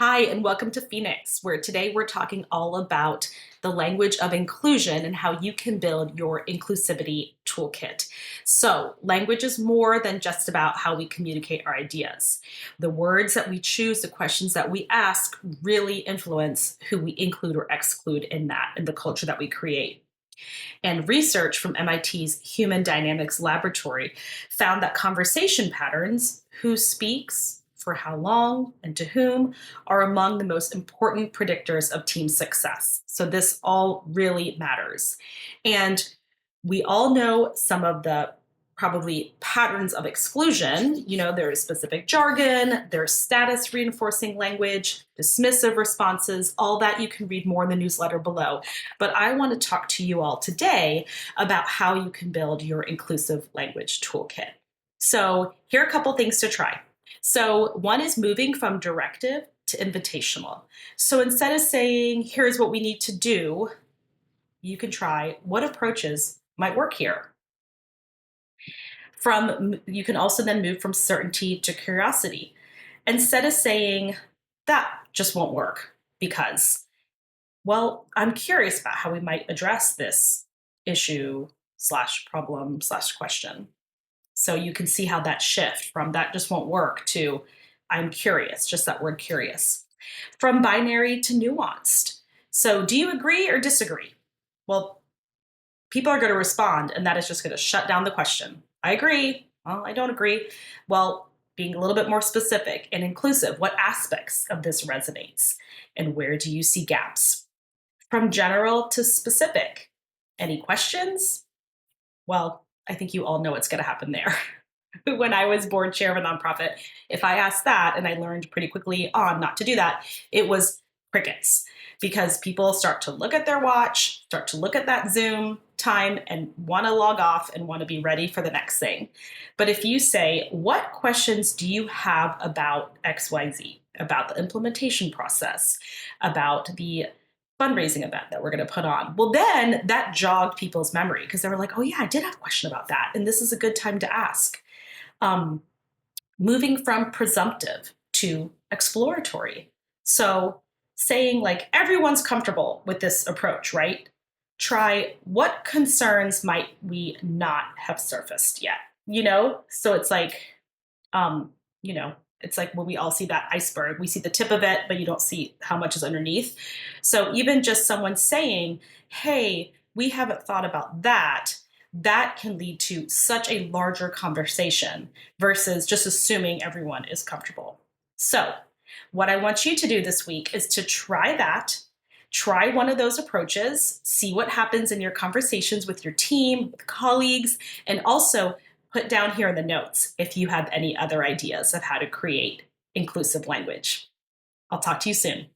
Hi, and welcome to Phoenix, where today we're talking all about the language of inclusion and how you can build your inclusivity toolkit. So, language is more than just about how we communicate our ideas. The words that we choose, the questions that we ask, really influence who we include or exclude in the culture that we create. And research from MIT's Human Dynamics Laboratory found that conversation patterns, who speaks, for how long, and to whom, are among the most important predictors of team success. So, this all really matters. And we all know some of the probably patterns of exclusion. There's specific jargon, there's status reinforcing language, dismissive responses, all that you can read more in the newsletter below. But I want to talk to you all today about how you can build your inclusive language toolkit. So, here are a couple things to try. So, one is moving from directive to invitational. So, instead of saying, here's what we need to do, you can try what approaches might work here. You can also then move from certainty to curiosity. Instead of saying, that just won't work because, well, I'm curious about how we might address this issue slash problem slash question. So you can see how that shift from that just won't work to I'm curious, just that word curious. From binary to nuanced. So do you agree or disagree? Well, people are going to respond, and that is just going to shut down the question. I agree. Well, I don't agree. Well, being a little bit more specific and inclusive, what aspects of this resonates? And where do you see gaps? From general to specific. Any questions? Well, I think you all know what's going to happen there. When I was board chair of a nonprofit, if I asked that and I learned pretty quickly on not to do that, it was crickets because people start to look at their watch, start to look at that Zoom time and want to log off and want to be ready for the next thing. But if you say, what questions do you have about XYZ, about the implementation process, about the fundraising event that we're going to put on? Well, then that jogged people's memory because they were like, oh yeah, I did have a question about that. And this is a good time to ask. Moving from presumptive to exploratory. So saying like everyone's comfortable with this approach, right? Try what concerns might we not have surfaced yet, So it's like, it's like when we all see that iceberg, we see the tip of it, but you don't see how much is underneath. So even just someone saying, hey, we haven't thought about that, that can lead to such a larger conversation versus just assuming everyone is comfortable. So, what I want you to do this week is to try that. Try one of those approaches, see what happens in your conversations with your team, with colleagues, and also put down here in the notes if you have any other ideas of how to create inclusive language. I'll talk to you soon.